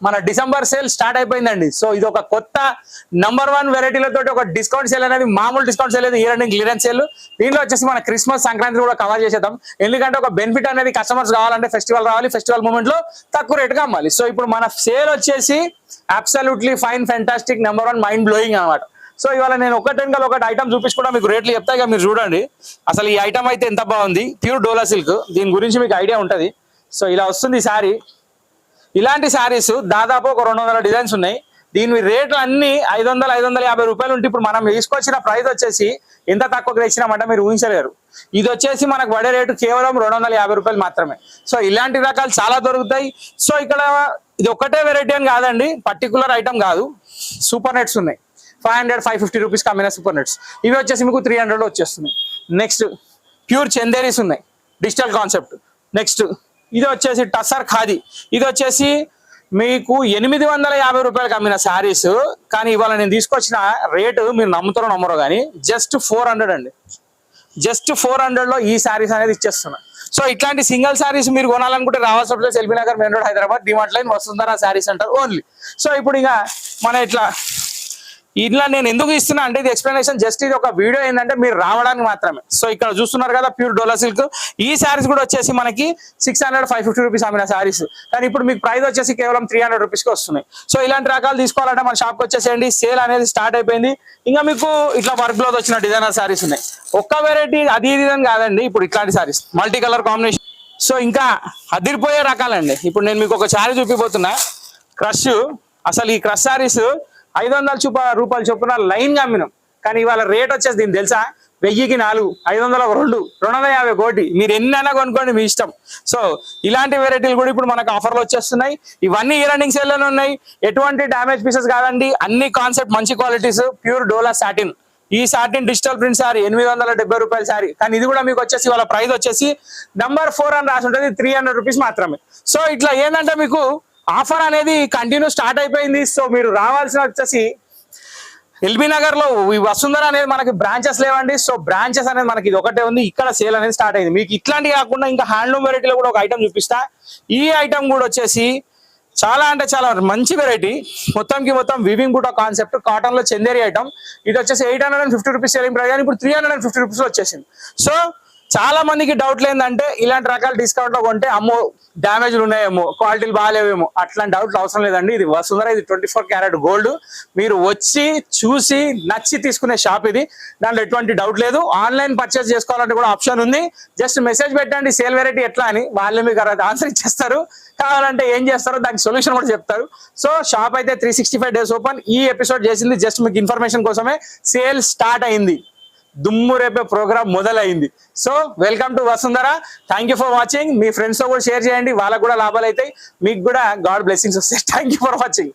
మన December sale start అయిపోయిందండి. So ఇది ఒక కొత్త #1 వెరైటీలతో ఒక డిస్కౌంట్ సేల్ అనేది, మామూలు డిస్కౌంట్ సేల్ అనేది ఇయర్ ఎండింగ్ క్లియరెన్స్ సేల్. దీనిలో వచ్చేసి మన క్రిస్మస్ సంక్రాంతి కూడా కవర్ చేసేద్దాం. ఎందుకంటే ఒక బెనిఫిట్ అనేది కస్టమర్స్ కావాలంటే ఫెస్టివల్ రావాలి, ఫెస్టివల్ మూమెంట్ లో తక్కువ రేటుగా అమ్మాలి. సో ఇప్పుడు మన సేల్ వచ్చేసి absolutely fine, fantastic, #1 mind blowing అనమాట. సో ఇవాళ నేను ఒకటి ఐటమ్ చూపించుకుంటా, మీకు రేట్లు చెప్తా. ఇక మీరు చూడండి అసలు ఈ ఐటమ్ అయితే ఎంత బాగుంది. ప్యూర్ డోలా సిల్క్, దీని గురించి మీకు ఐడియా ఉంటుంది. సో ఇలా వస్తుంది ఈ శారీ. ఇలాంటి శారీస్ దాదాపు ఒక 200 డిజైన్స్ ఉన్నాయి. దీని రేట్లు అన్ని 500-550 రూపాయలు ఉంటే ఇప్పుడు మనం తీసుకొచ్చిన ప్రైస్ వచ్చేసి ఎంత తక్కువ తెచ్చినామంటే మీరు ఊహించలేరు. ఇది వచ్చేసి మనకు పడే రేటు కేవలం 250 రూపాయలు మాత్రమే. సో ఇలాంటి రకాలు చాలా దొరుకుతాయి. సో ఇక్కడ ఇది ఒకటే వెరైటీ అని కాదండి, పర్టికులర్ ఐటమ్ కాదు. సూపర్ నెట్స్ ఉన్నాయి 500-550 రూపీస్కి అమ్మిన సూపర్ నెట్స్. ఇవి వచ్చేసి మీకు 300 వచ్చేస్తున్నాయి. నెక్స్ట్ ప్యూర్ చందేరీస్ ఉన్నాయి, డిజిటల్ కాన్సెప్ట్. నెక్స్ట్ ఇది వచ్చేసి టసర్ ఖాదీ. ఇది వచ్చేసి మీకు 850 రూపాయలకి అమ్మిన శారీస్, కానీ ఇవాళ నేను తీసుకొచ్చిన రేటు మీరు నమ్ముతారో నమ్మరో కానీ జస్ట్ 400 అండి. జస్ట్ 400లో ఈ శారీస్ అనేది ఇచ్చేస్తున్నా. సో ఇట్లాంటి సింగిల్ శారీస్ మీరు కొనాలనుకుంటే రావాల్సిన place LB Nagar, main road, Hyderabad, DMart line, Vasundhara saris అంటారు ఓన్లీ. సో ఇప్పుడు ఇక మన ఇట్లా నేను ఎందుకు ఇస్తున్నా అంటే ఇది ఎక్స్ప్లెనేషన్, జస్ట్ ఇది ఒక వీడియో ఏంటంటే మీరు రావడానికి మాత్రమే. సో ఇక్కడ చూస్తున్నారు కదా ప్యూర్ డోలా సిల్క్. ఈ శారీస్ కూడా వచ్చేసి మనకి 600-550 రూపీస్ అమ్మిన శారీస్, కానీ ఇప్పుడు మీకు ప్రైస్ వచ్చేసి కేవలం 300 రూపీస్కి వస్తున్నాయి. సో ఇలాంటి రకాలు తీసుకోవాలంటే మన షాప్కి వచ్చేసేయండి. సేల్ అనేది స్టార్ట్ అయిపోయింది. ఇంకా మీకు ఇట్లా వర్క్ లో వచ్చిన డిజైనర్ శారీస్ ఉన్నాయి. ఒక్క వెరైటీ అది ఇది అని కాదండి, ఇప్పుడు ఇట్లాంటి saris multi colour combination. So ఇంకా అదిరిపోయే రకాలండి. ఇప్పుడు నేను మీకు ఒక శారీ చూపిపోతున్నా, క్రష్. అసలు ఈ క్రష్ శారీస్ 500 రూపాయలు చొప్పున లైన్ గా అమ్మినాం, కానీ ఇవాళ రేట్ వచ్చేసి దీన్ని తెలుసా, 1000కి 4, 500కి 2, 250 కోటి. మీరు ఎన్నైనా కొనుక్కోండి, మీ ఇష్టం. సో ఇలాంటి వెరైటీలు కూడా ఇప్పుడు మనకు ఆఫర్లు వచ్చేస్తున్నాయి. ఇవన్నీ ఇయర్ ఎండింగ్ సేల్ లోనే ఉన్నాయి. ఎటువంటి డ్యామేజ్ పీసెస్ కాదండి, అన్ని కాన్సెప్ట్ మంచి క్వాలిటీస్. ప్యూర్ డోలా సాటిన్. ఈ సాటిన్ డిజిటల్ ప్రింట్ శారీ 870 రూపాయల శారీ, కానీ ఇది కూడా మీకు వచ్చేసి వాళ్ళ ప్రైస్ వచ్చేసి #4 అని రాసి ఉంటుంది, 300 రూపీస్ మాత్రమే. సో ఇట్లా ఏంటంటే మీకు ఆఫర్ అనేది కంటిన్యూ స్టార్ట్ అయిపోయింది. సో మీరు రావాల్సిన వచ్చేసి ఎల్బీ నగర్ లో వసుంధర అనేది మనకి బ్రాంచెస్ లేవండి. సో బ్రాంచెస్ అనేది మనకి ఇది ఒకటే ఉంది. ఇక్కడ సేల్ అనేది స్టార్ట్ అయింది. మీకు ఇట్లాంటివి కాకుండా ఇంకా హ్యాండ్లూమ్ వెరైటీలో కూడా ఒక ఐటమ్ చూపిస్తా. ఈ ఐటమ్ కూడా వచ్చేసి చాలా అంటే చాలా మంచి వెరైటీ. మొత్తం వివింగ్ బూటా కాన్సెప్ట్, కాటన్ లో చందేరి ఐటమ్. ఇది వచ్చేసి 850 రూపీస్ సేలింగ్ ప్రైస్, కానీ ఇప్పుడు 350 రూపీస్ వచ్చేసింది. సో చాలా మందికి డౌట్లు ఏంటంటే ఇలాంటి రకాల డిస్కౌంట్ లో కొంటే అమ్మో డ్యామేజ్లు ఉన్నాయేమో, క్వాలిటీలు బాగాలేవేమో, అట్లాంటి డౌట్లు అవసరం లేదండి. ఇది వసుంధర, ఇది 24 క్యారెట్ గోల్డ్. మీరు వచ్చి చూసి నచ్చి తీసుకునే షాప్ ఇది, దాంట్లో ఎటువంటి డౌట్ లేదు. ఆన్లైన్ పర్చేస్ చేసుకోవాలంటే కూడా ఆప్షన్ ఉంది. జస్ట్ మెసేజ్ పెట్టండి సేల్ వెరైటీ ఎట్లా అని, వాళ్ళే మీకు ఆన్సర్ ఇచ్చేస్తారు. కావాలంటే ఏం చేస్తారో దానికి సొల్యూషన్ కూడా చెప్తారు. సో షాప్ అయితే 365 డేస్ ఓపెన్. ఈ ఎపిసోడ్ చేసింది జస్ట్ మీకు ఇన్ఫర్మేషన్ కోసమే. సేల్ స్టార్ట్ అయింది, దుమ్ము రేపే ప్రోగ్రామ్ మొదలైంది. So welcome to Vasundhara. Thank you for watching. Me friends తో కూడా షేర్ చేయండి, వాళ్ళకు కూడా లాభాలు అవుతాయి, మీకు కూడా గాడ్ బ్లెస్సింగ్స్ వస్తాయి. Thank you for watching.